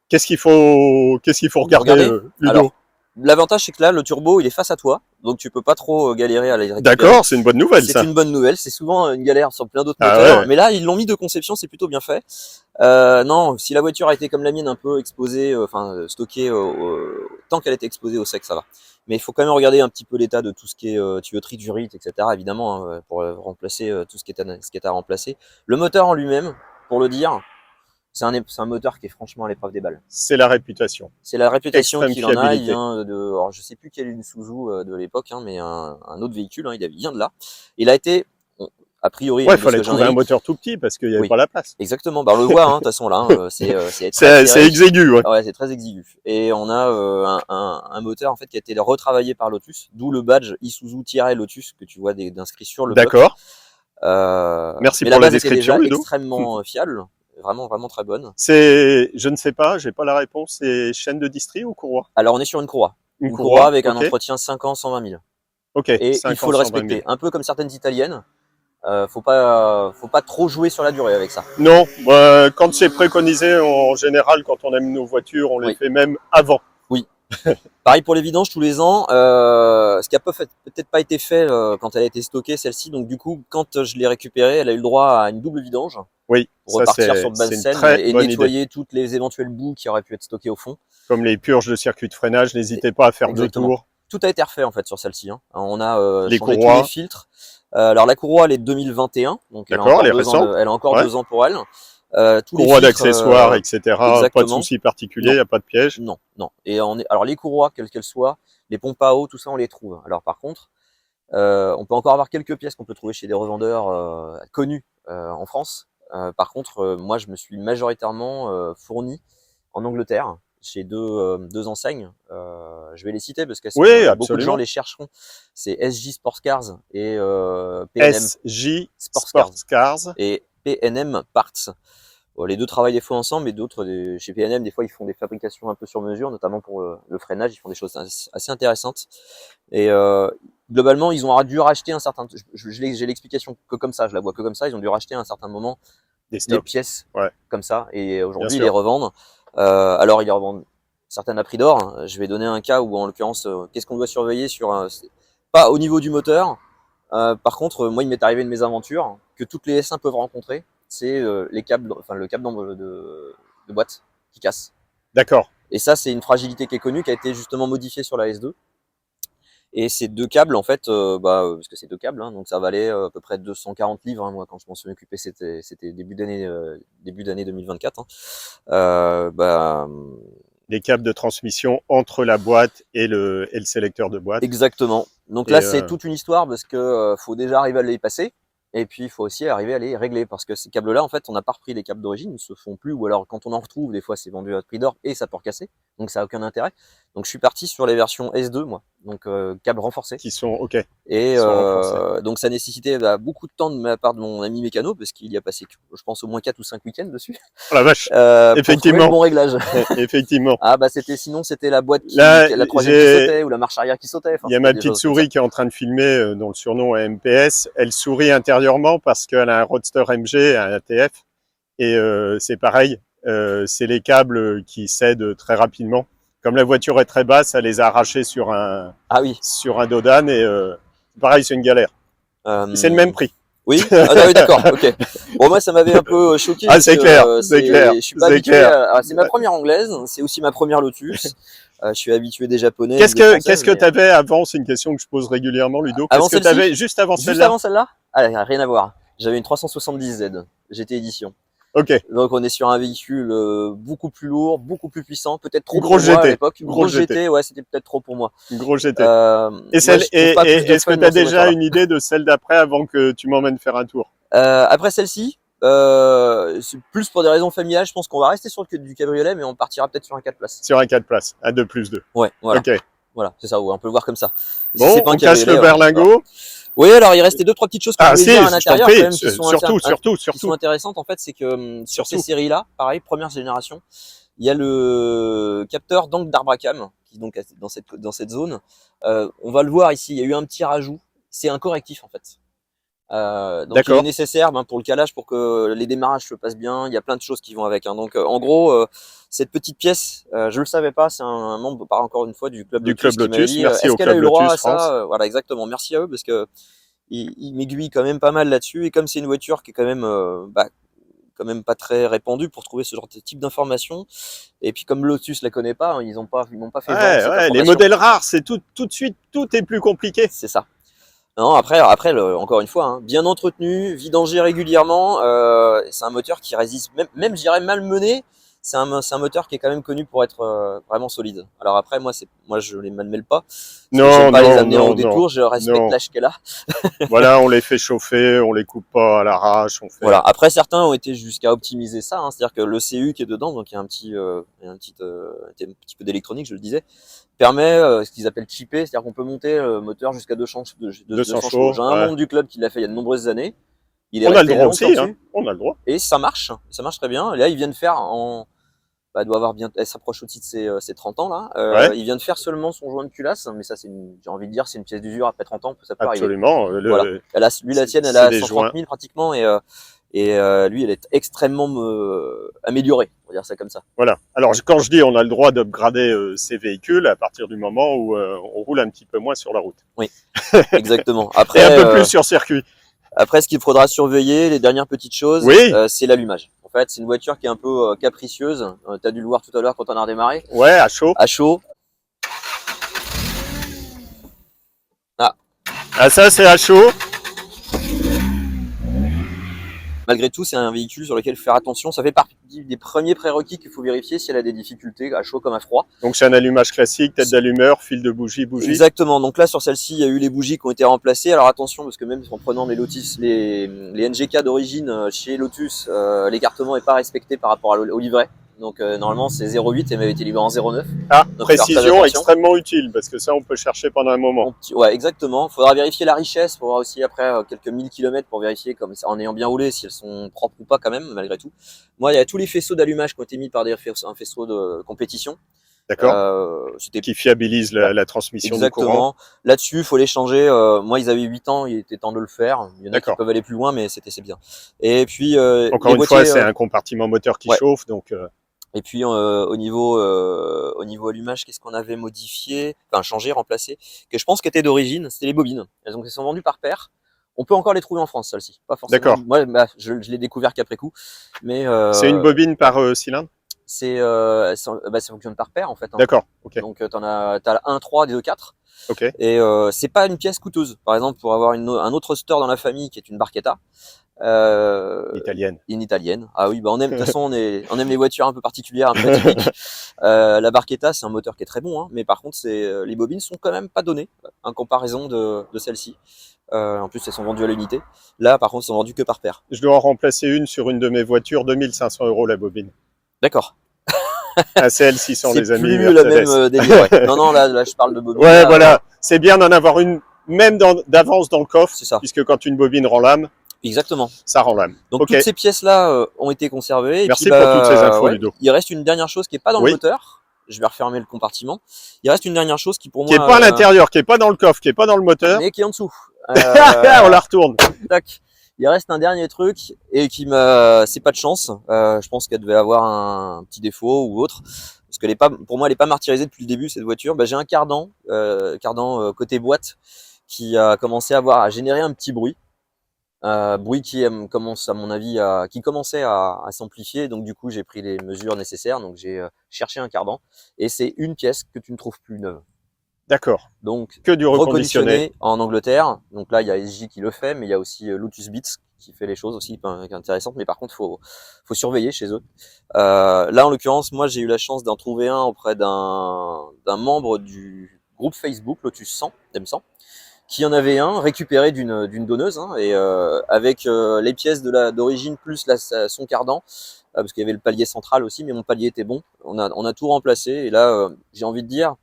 Qu'est-ce qu'il faut regarder, Ludo? L'avantage, c'est que là, le turbo, il est face à toi, donc tu peux pas trop galérer à les récupérer. D'accord, c'est une bonne nouvelle, ça. C'est une bonne nouvelle. C'est souvent une galère sur plein d'autres moteurs, mais là, ils l'ont mis de conception, c'est plutôt bien fait. Non, si la voiture a été comme la mienne, un peu exposée, stockée, tant qu'elle était exposée au sec, ça va. Mais il faut quand même regarder un petit peu l'état de tout ce qui est tuyauterie du rite, etc. Évidemment, hein, pour remplacer tout ce qui est à remplacer. Le moteur en lui-même, pour le dire. C'est un moteur qui est franchement à l'épreuve des balles. C'est la réputation. C'est la réputation qu'il en a. Il vient alors je sais plus quel est une Isuzu de l'époque, hein, mais un autre véhicule, hein, il vient de là. Il a été, A priori. Ouais, il fallait trouver un moteur tout petit parce qu'il n'y avait pas la place. Exactement. Bah, on le voit, de toute façon, là, c'est exigu, ouais. Ouais, c'est très exigu. Et on a un moteur, en fait, qui a été retravaillé par Lotus, d'où le badge Isuzu-Lotus que tu vois d'inscrit sur le bloc. D'accord. Merci pour la description, Ludo. Ludo. Extrêmement fiable. Vraiment, vraiment très bonne. Je ne sais pas, j'ai pas la réponse. C'est chaîne de distri ou courroie? Alors, on est sur une courroie. Une courroie avec un entretien 5 ans, 120 000. Ok. Et il faut le respecter. Un peu comme certaines italiennes. Faut pas trop jouer sur la durée avec ça. Non, quand c'est préconisé, en général, quand on aime nos voitures, on les fait même avant. Oui. Pareil pour les vidanges tous les ans. Ce qui a peut-être pas été fait quand elle a été stockée, celle-ci. Donc du coup, quand je l'ai récupérée, elle a eu le droit à une double vidange. Oui. Pour repartir sur le bas de scène et nettoyer toutes les éventuelles boues qui auraient pu être stockées au fond. Comme les purges de circuit de freinage, n'hésitez pas à faire 2 tours. Tout a été refait en fait sur celle-ci. On a les changé courroies. Tous les filtres. Alors la courroie, elle est 2021, donc elle a encore 2 ans pour elle. Courroie d'accessoires, etc. Exactement. Pas de soucis particuliers, il n'y a pas de piège. Non. Et alors les courroies, quelles qu'elles soient, les pompes à eau, tout ça, on les trouve. Alors par contre, on peut encore avoir quelques pièces qu'on peut trouver chez des revendeurs connus en France. Par contre, moi, je me suis majoritairement fourni en Angleterre chez deux enseignes. Je vais les citer parce que beaucoup de gens les chercheront. C'est SJ Sports Cars et PNM SJ Sports Cars et PNM Parts. Bon, les deux travaillent des fois ensemble, mais d'autres, chez PNM, des fois, ils font des fabrications un peu sur mesure, notamment pour le freinage. Ils font des choses assez intéressantes. Et globalement, ils ont dû racheter un certain... J'ai l'explication que comme ça, je la vois que comme ça. Ils ont dû racheter à un certain moment des pièces comme ça. Et aujourd'hui, ils les revendent. Alors, ils les revendent certaines à prix d'or. Je vais donner un cas où, en l'occurrence, qu'est-ce qu'on doit surveiller pas au niveau du moteur. Par contre, moi, il m'est arrivé une mésaventures que toutes les S1 peuvent rencontrer. C'est le câble de boîte qui casse. D'accord. Et ça, c'est une fragilité qui est connue, qui a été justement modifiée sur la S2. Et ces deux câbles, en fait, parce que c'est deux câbles, donc ça valait à peu près 240 livres. Moi, quand je m'en suis occupé, c'était début d'année 2024. Les câbles de transmission entre la boîte et le sélecteur de boîte. Exactement. Donc là, c'est toute une histoire parce que faut déjà arriver à les passer. Et puis, il faut aussi arriver à les régler parce que ces câbles-là, en fait, on n'a pas repris les câbles d'origine, ils ne se font plus. Ou alors, quand on en retrouve, des fois, c'est vendu à prix d'or et ça peut casser. Donc, ça n'a aucun intérêt. Donc, je suis parti sur les versions S2, moi. Donc, câbles renforcés. Qui sont, OK. Et donc, ça nécessitait beaucoup de temps de ma part de mon ami mécano parce qu'il y a passé, je pense, au moins 4 ou 5 week-ends dessus. Oh la vache. Effectivement. Pour le bon réglage. Effectivement. Ah, sinon, c'était la boîte la troisième qui sautait ou la marche arrière qui sautait. Il y a ma petite souris qui est en train de filmer, dont le surnom est MPS. Elle sourit intérieurement parce qu'elle a un Roadster MG, un ATF. Et c'est pareil, c'est les câbles qui cèdent très rapidement. Comme la voiture est très basse, elle les a arrachés sur un Dodan et pareil, c'est une galère. C'est le même prix. Oui, oui, d'accord, ok. Bon, moi, ça m'avait un peu choqué. Ah, c'est clair, c'est clair. Je suis pas habitué. C'est ma première anglaise, c'est aussi ma première Lotus. Je suis habitué des japonais. Qu'est-ce que tu avais avant? C'est une question que je pose régulièrement, Ludo. Qu'est-ce que tu avais juste avant celle-là? Juste avant celle-là? Ah, rien à voir. J'avais une 370Z, GT Edition. Ok. Donc on est sur un véhicule beaucoup plus lourd, beaucoup plus puissant, peut-être trop gros pour moi à GT. l'époque. Gros GT, ouais, c'était peut-être trop pour moi. Gros GT. Est-ce que tu as déjà une idée de celle d'après avant que tu m'emmènes faire un tour? Après celle-ci, c'est plus pour des raisons familiales. Je pense qu'on va rester sur du cabriolet, mais on partira peut-être sur un 4 places. Sur un 4 places, un 2+2. Ouais, voilà. Ok. Voilà, c'est ça, on peut le voir comme ça. Et bon, on cache le berlingot. Oui, alors il restait 2-3 petites choses que je voulais dire à l'intérieur quand même qui sont intéressantes en fait, c'est que sur ces séries-là, pareil, première génération, il y a le capteur d'angle d'Arbracam qui donc dans cette zone. On va le voir ici, il y a eu un petit rajout, c'est un correctif en fait. Donc il est nécessaire pour le calage, pour que les démarrages se passent bien. Il y a plein de choses qui vont avec. Donc en gros, cette petite pièce, je le savais pas, c'est un membre, encore une fois, du club Lotus. Merci au club Lotus France. Est-ce qu'elle a eu le droit à ça? Voilà, exactement. Merci à eux parce que ils m'aiguillent quand même pas mal là-dessus. Et comme c'est une voiture qui est quand même pas très répandue pour trouver ce genre de type d'informations. Et puis comme Lotus la connaît pas, ils n'ont pas fait. Les modèles rares, c'est tout de suite, tout est plus compliqué. C'est ça. Non, après encore une fois, bien entretenu, vidangé régulièrement. C'est un moteur qui résiste, même je dirais malmené. c'est un moteur qui est quand même connu pour être vraiment solide. Alors après, moi je les malmêle pas. Non, pas non, les amener non, au détour, je respecte l'âge qu'elle a. Voilà, on les fait chauffer, on les coupe pas à l'arrache. Voilà. Après, certains ont été jusqu'à optimiser ça, hein. C'est-à-dire que le CU qui est dedans, donc il y a un petit peu d'électronique, je le disais, permet ce qu'ils appellent chipper, c'est-à-dire qu'on peut monter le moteur jusqu'à 200 chevaux. J'ai un membre du club qui l'a fait il y a de nombreuses années. Il est on a le resté droit longtemps aussi, dessus, hein. On a le droit. et ça marche très bien. Et là, il vient de faire doit avoir bien, elle s'approche aussi de ses 30 ans là. Il vient de faire seulement son joint de culasse, mais ça j'ai envie de dire, c'est une pièce d'usure après 30 ans, ça peut arriver. Absolument. Voilà. La tienne, elle a 130 000 pratiquement, et lui, elle est extrêmement améliorée, on va dire ça comme ça. Voilà. Alors quand je dis on a le droit d'upgrader ces véhicules à partir du moment où on roule un petit peu moins sur la route. Oui, exactement. Après, et un peu plus sur circuit. Après, ce qu'il faudra surveiller, les dernières petites choses, c'est l'allumage. En fait, c'est une voiture qui est un peu capricieuse. Tu as dû le voir tout à l'heure quand on a redémarré. Ouais, à chaud. À chaud. Ah, ça, c'est à chaud. Malgré tout, c'est un véhicule sur lequel faire attention. Ça fait partie des premiers prérequis qu'il faut vérifier si elle a des difficultés à chaud comme à froid. Donc c'est un allumage classique, tête d'allumeur, fil de bougie. Exactement. Donc là, sur celle-ci, il y a eu les bougies qui ont été remplacées. Alors attention, parce que même en prenant les Lotus, les NGK d'origine chez Lotus, l'écartement n'est pas respecté par rapport au livret. Donc normalement c'est 0,8 et m'avait été livré en 0,9. Ah, précision extrêmement utile parce que ça on peut chercher pendant un moment. Ouais, exactement. Faudra vérifier la richesse pour voir aussi après quelques 1000 km pour vérifier comme ça, en ayant bien roulé si elles sont propres ou pas quand même malgré tout. Moi il y a tous les faisceaux d'allumage qui ont été mis par un faisceau de compétition. D'accord. Qui fiabilise la transmission du courant. Exactement. Là-dessus, il faut les changer. Moi, ils avaient 8 ans, il était temps de le faire. Il y en a qui peuvent aller plus loin, mais c'est bien. Et puis encore une fois, c'est un compartiment moteur qui chauffe, donc. Et puis au niveau allumage, qu'est-ce qu'on avait modifié, enfin changé, remplacé, que je pense qu'était d'origine, c'était les bobines. Elles sont vendues par paire. On peut encore les trouver en France, celles-ci. Pas forcément. D'accord. Moi, je l'ai découvert qu'après coup. Mais c'est une bobine par cylindre. Ça fonctionne par paire en fait. Hein. D'accord. Okay. Donc t'as 1, 3, des 2, 4. Okay. Et c'est pas une pièce coûteuse. Par exemple, pour avoir un autre store dans la famille qui est une Barchetta. Italienne. Une italienne. Ah oui, on aime. De toute façon, on aime les voitures un peu particulières, un peu atypiques. La Barchetta, c'est un moteur qui est très bon, hein, mais par contre, les bobines sont quand même pas données en comparaison de celle-ci. En plus, elles sont vendues à l'unité. Là, par contre, elles sont vendues que par paire. Je dois en remplacer une sur une de mes voitures, 2500 € la bobine. D'accord. ACL 600 les amis. C'est plus la même délire. Ouais. Non, là, je parle de bobine. Ouais, voilà. C'est bien d'en avoir une, même d'avance dans le coffre. C'est ça. Puisque quand une bobine rend l'âme. Exactement. Ça rend l'âme. Donc toutes ces pièces-là ont été conservées. Merci et puis, pour toutes ces infos, Ludo. Il reste une dernière chose qui est pas dans le moteur. Je vais refermer le compartiment. Il reste une dernière chose qui pour moi... Qui est pas à l'intérieur, qui est pas dans le coffre, qui est pas dans le moteur. Mais qui est en dessous. On la retourne. Tac. Il reste un dernier truc et c'est pas de chance. Je pense qu'elle devait avoir un petit défaut ou autre. Parce que pour moi, elle est pas martyrisée depuis le début, cette voiture. J'ai un cardan côté boîte qui a commencé à générer un petit bruit. Bruit qui commence à mon avis qui commençait à s'amplifier, donc du coup j'ai pris les mesures nécessaires, donc j'ai cherché un cardan et c'est une pièce que tu ne trouves plus neuve. D'accord. Donc que du reconditionné en Angleterre. Donc là il y a SJ qui le fait, mais il y a aussi Lotus Beats qui fait les choses aussi intéressantes, mais par contre faut surveiller chez eux. Là en l'occurrence moi j'ai eu la chance d'en trouver un auprès d'un membre du groupe Facebook Lotus 100 M100 qui en avait un récupéré d'une donneuse, hein, et avec les pièces d'origine plus son cardan, parce qu'il y avait le palier central aussi, mais mon palier était bon. On a tout remplacé et là j'ai envie de dire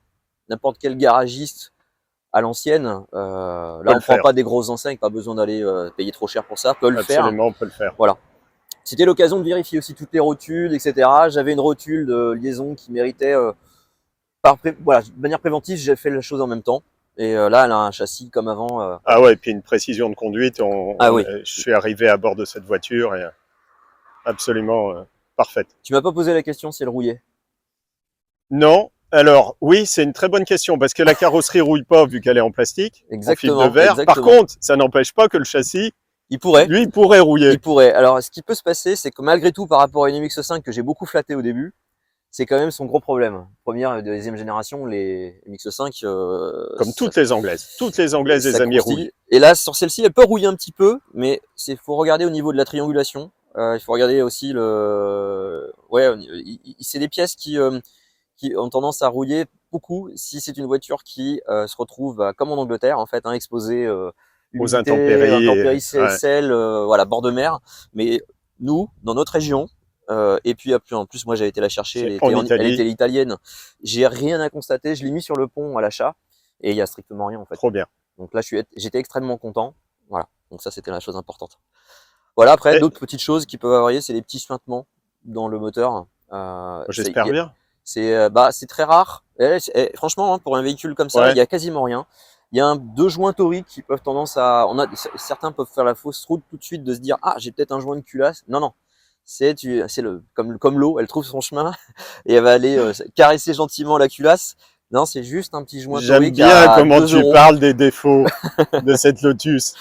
n'importe quel garagiste à l'ancienne, là on prend pas des grosses enseignes, pas besoin d'aller payer trop cher pour ça, peut le faire. Absolument, on peut le faire. Voilà. C'était l'occasion de vérifier aussi toutes les rotules, etc. J'avais une rotule de liaison qui méritait, voilà, de manière préventive, j'ai fait la chose en même temps. Et là, elle a un châssis comme avant. Ah ouais, et puis une précision de conduite. Oui. Je suis arrivé à bord de cette voiture et absolument parfaite. Tu m'as pas posé la question si elle rouillait? Non. Alors oui, c'est une très bonne question parce que la carrosserie rouille pas vu qu'elle est en plastique, exactement, en fil de verre. Exactement. Par contre, ça n'empêche pas que le châssis, il pourrait rouiller. Il pourrait. Alors, ce qui peut se passer, c'est que malgré tout, par rapport à une MX-5 que j'ai beaucoup flatté au début, c'est quand même son gros problème. Première et deuxième génération, les MX-5... comme toutes les anglaises. Toutes les anglaises, les amis, rouillent. Et là, sur celle-ci, elle peut rouiller un petit peu, mais faut regarder au niveau de la triangulation. Il faut regarder aussi c'est des pièces qui ont tendance à rouiller beaucoup si c'est une voiture qui se retrouve comme en Angleterre en fait, exposée aux humidité, intempéries, ouais. sel, bord de mer. Mais nous, dans notre région, et puis en plus moi j'avais été la chercher, elle était italienne. J'ai rien à constater. Je l'ai mis sur le pont à l'achat et il y a strictement rien en fait. Trop bien. Donc là j'étais extrêmement content. Voilà. Donc ça c'était la chose importante. Voilà, après d'autres petites choses qui peuvent varier, c'est les petits suintements dans le moteur. J'espère bien. C'est très rare. Franchement, pour un véhicule comme ça, il y a quasiment rien. Il y a deux joints toriques qui peuvent certains peuvent faire la fausse route tout de suite de se dire j'ai peut-être un joint de culasse. Non. C'est comme l'eau, elle trouve son chemin et elle va aller caresser gentiment la culasse. Non, c'est juste un petit joint torique. J'aime bien comment tu parles des défauts de cette Lotus.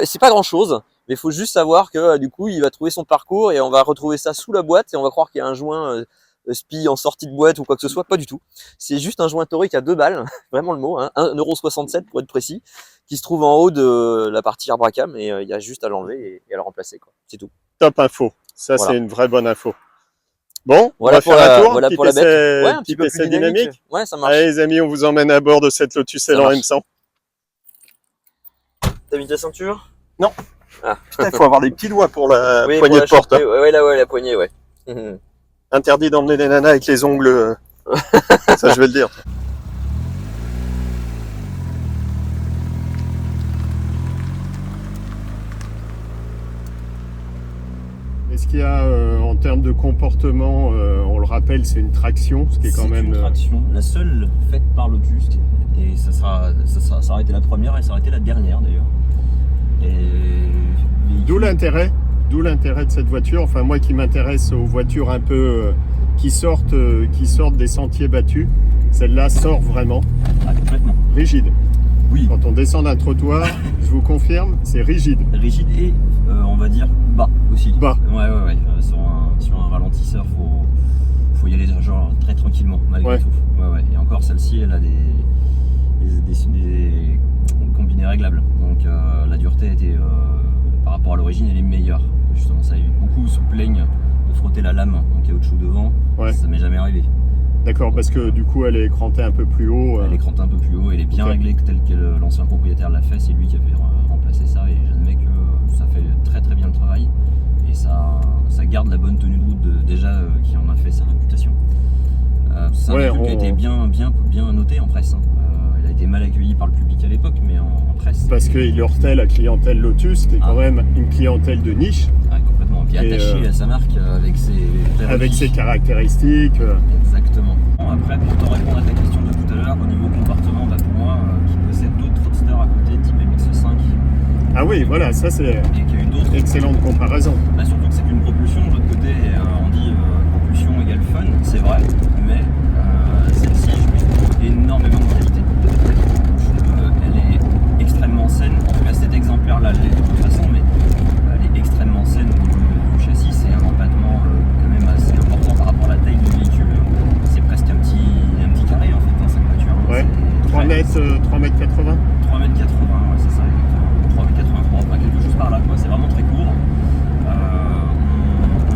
C'est pas grand chose. Mais il faut juste savoir que du coup, il va trouver son parcours et on va retrouver ça sous la boîte et on va croire qu'il y a un joint SPI en sortie de boîte ou quoi que ce soit. Pas du tout. C'est juste un joint torique à 2 balles, vraiment le mot, 1,67 € pour être précis, qui se trouve en haut de la partie arbre à cam et il y a juste à l'enlever et à le remplacer, quoi. C'est tout. Top info. Ça, c'est une vraie bonne info. Bon, voilà on va faire un tour, voilà pour la bête. Un petit peu plus dynamique. Ouais, ça marche. Allez les amis, on vous emmène à bord de cette Lotus Elan M100. T'as mis ta ceinture? Non. Putain, il faut avoir des petits doigts pour la poignée de porte. La poignée, ouais. Interdit d'emmener les nanas avec les ongles. Ça, je vais le dire. Est-ce qu'il y a, en termes de comportement, on le rappelle, c'est une traction, ce qui est quand même... C'est une traction, la seule faite par Lotus, et ça aurait été la première et ça aurait été la dernière d'ailleurs. D'où l'intérêt de cette voiture. Enfin, moi qui m'intéresse aux voitures un peu qui sortent des sentiers battus, celle-là sort vraiment. Complètement. Rigide. Oui. Quand on descend d'un trottoir, je vous confirme, c'est rigide. Rigide et on va dire bas aussi. Bas. Ouais. Sur un ralentisseur, faut y aller genre très tranquillement malgré tout. Ouais. Et encore celle-ci, elle a des combinés réglables. Donc la dureté était par rapport à l'origine, elle est meilleure. Justement, ça beaucoup se plaignent de frotter la lame en caoutchouc devant. Ouais. Ça m'est jamais arrivé. D'accord, parce que du coup elle est écrantée un peu plus haut. Elle est écrantée un peu plus haut, elle est bien réglée telle que l'ancien propriétaire l'a fait, c'est lui qui a fait remplacer ça et j'admets que ça fait très très bien le travail et ça garde la bonne tenue de route qui en a fait sa réputation. C'est un véhicule qui a été bien noté en presse. Il a été mal accueilli par le public à l'époque, mais en presse... Parce qu'il heurtait la clientèle Lotus, qui est quand même une clientèle de niche. Complètement, puis attaché à sa marque avec ses caractéristiques. Exactement. Bon, après, pour te répondre à ta question de tout à l'heure, au niveau comportement, pour moi, qui possède d'autres roadsters à côté, type MX-5. Ah oui, voilà, ça c'est une excellente comparaison. Surtout que c'est qu'une propulsion, de l'autre côté, on dit propulsion égale fun, c'est vrai, mais celle-ci, je trouve énormément de qualité. Elle est extrêmement saine, en tout cas cet exemplaire-là, elle l'est de toute façon, mais elle est extrêmement saine au niveau du châssis, c'est un empattement quand même assez important par rapport à la taille du véhicule. C'est presque un petit carré en fait, cette voiture. Ouais. 3 mètres 80. 3 mètres 80, ouais, c'est ça, 3 mètres 83, quelque chose par là, quoi. C'est vraiment très court.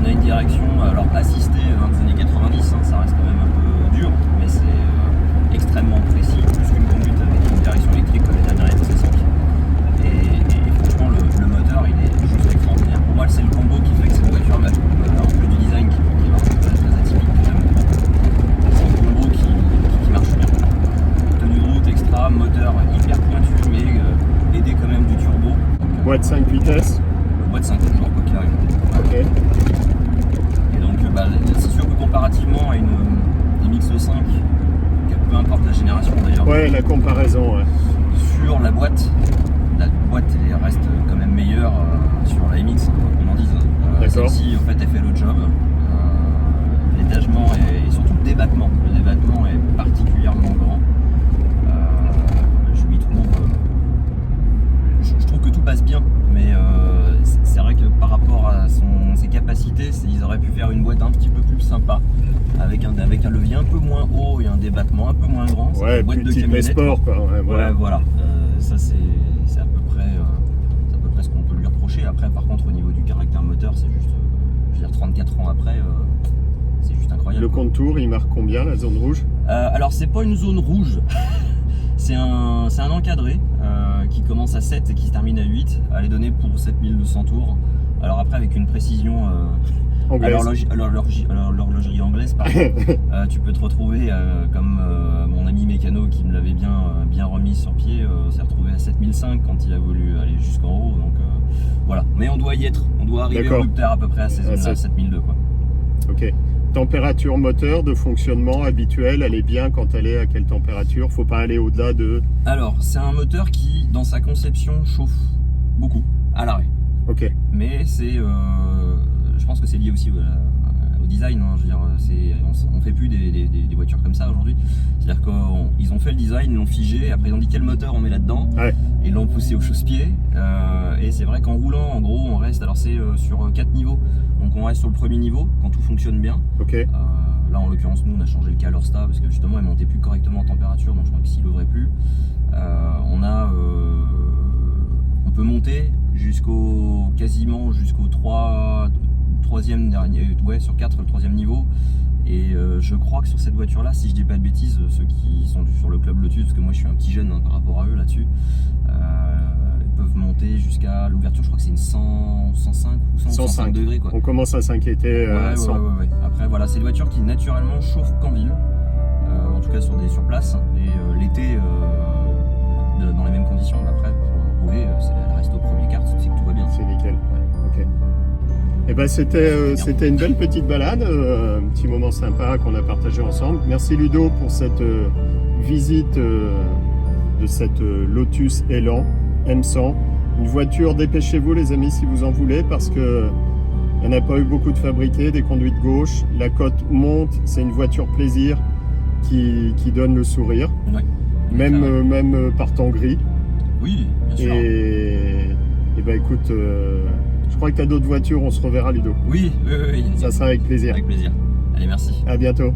On a une direction, alors assistée dans les années 90, ça reste quand même un peu dur, mais c'est extrêmement précis, plus qu'une conduite avec une direction électrique comme les dernières MC5. Et franchement, le moteur, il est juste extraordinaire. Pour moi, c'est le combo qui fait que cette voiture, en plus du design qui est vraiment très atypique, c'est un combo qui marche bien. Tenue de route extra, moteur hyper pointu, mais aidé quand même du turbo. Boîte 5 vitesses. Boîte 5 toujours, quoi qu'il arrive. Ok. Et donc, c'est sûr que comparativement à une MX-5, peu importe la génération d'ailleurs. Ouais, la comparaison, ouais. Sur la boîte elle reste quand même meilleure sur la MX, qu'on en dise. Celle-ci, en fait, elle fait le job. L'étagement et surtout le débattement. Le débattement est particulièrement grand. Je m'y trouve. Je trouve que tout passe bien, mais c'est vrai que par rapport à ses capacités, ils auraient pu faire une boîte un petit peu plus sympa, avec un levier un peu moins haut et un débattement un peu moins grand. Ouais, une boîte plus de type sport, quoi. Ouais, voilà. Ça c'est à peu près ce qu'on peut lui reprocher. Après, par contre, au niveau du caractère moteur, c'est juste 4 ans après, c'est juste incroyable. Le contour, il marque combien, la zone rouge? Alors c'est pas une zone rouge, c'est un encadré qui commence à 7 et qui se termine à 8, à les donner pour 7200 tours. Alors après avec une précision à l'horlogerie anglaise, pardon, tu peux te retrouver comme mon ami mécano qui me l'avait bien remis sur pied, s'est retrouvé à 7005 quand il a voulu aller jusqu'en haut. Donc voilà, mais on doit y être, on doit arriver au Rupter à peu près à 7002 quoi. Ok. Température moteur de fonctionnement habituelle, elle est bien quand elle est à quelle température? Faut pas aller au-delà de... Alors, c'est un moteur qui, dans sa conception, chauffe beaucoup à l'arrêt. Ok. Mais c'est... je pense que c'est lié aussi au design. Hein, je veux dire, on fait plus des voitures comme ça aujourd'hui. C'est-à-dire qu'ils ont fait le design, ils l'ont figé, après ils ont dit quel moteur on met là-dedans, et ils l'ont poussé au chausse-pied. Et c'est vrai qu'en roulant, en gros, on reste... Alors c'est sur 4 niveaux. Donc on reste sur le premier niveau quand tout fonctionne bien. Okay. Là en l'occurrence nous on a changé le Calorsta parce que justement elle montait plus correctement en température, donc je crois que s'il l'ouvrait plus. On peut monter quasiment jusqu'au 3e dernier, sur 4 le 3e niveau. Et je crois que sur cette voiture là, si je dis pas de bêtises, ceux qui sont sur le club Lotus, parce que moi je suis un petit jeune par rapport à eux là-dessus, peuvent monter jusqu'à l'ouverture, je crois que c'est une 105 ou 105 degrés quoi. On commence à s'inquiéter. Ouais. Après voilà, c'est une voiture qui naturellement chauffe qu'en ville, en tout cas sur place, et l'été dans les mêmes conditions. Après pour rouler, elle reste au premier quart, c'est que tout va bien. C'est nickel. Ok. Et ben c'était une belle petite balade, un petit moment sympa qu'on a partagé ensemble. Merci Ludo pour cette visite de cette Lotus Elan M100. Une voiture, dépêchez-vous les amis si vous en voulez, parce que il n'y en a pas eu beaucoup de fabriquées, des conduites gauche, la cote monte, c'est une voiture plaisir qui donne le sourire, même par temps gris. Oui, bien sûr. Et ben écoute, je crois que tu as d'autres voitures, on se reverra Ludo. Oui. Ça sera avec plaisir. Avec plaisir. Allez, merci. À bientôt.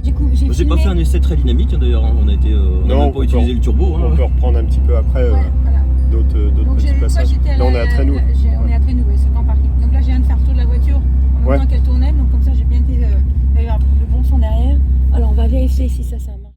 J'ai pas fait un essai très dynamique d'ailleurs, on n'a pas utilisé le turbo. On peut reprendre un petit peu après d'autres petits passages. Là on est à Trénou. On est à Trénou, c'est quand parking. Donc là je viens de faire le tour de la voiture en même temps qu'elle tournait, donc comme ça j'ai bien été le bon son derrière. Alors on va vérifier si ça marche.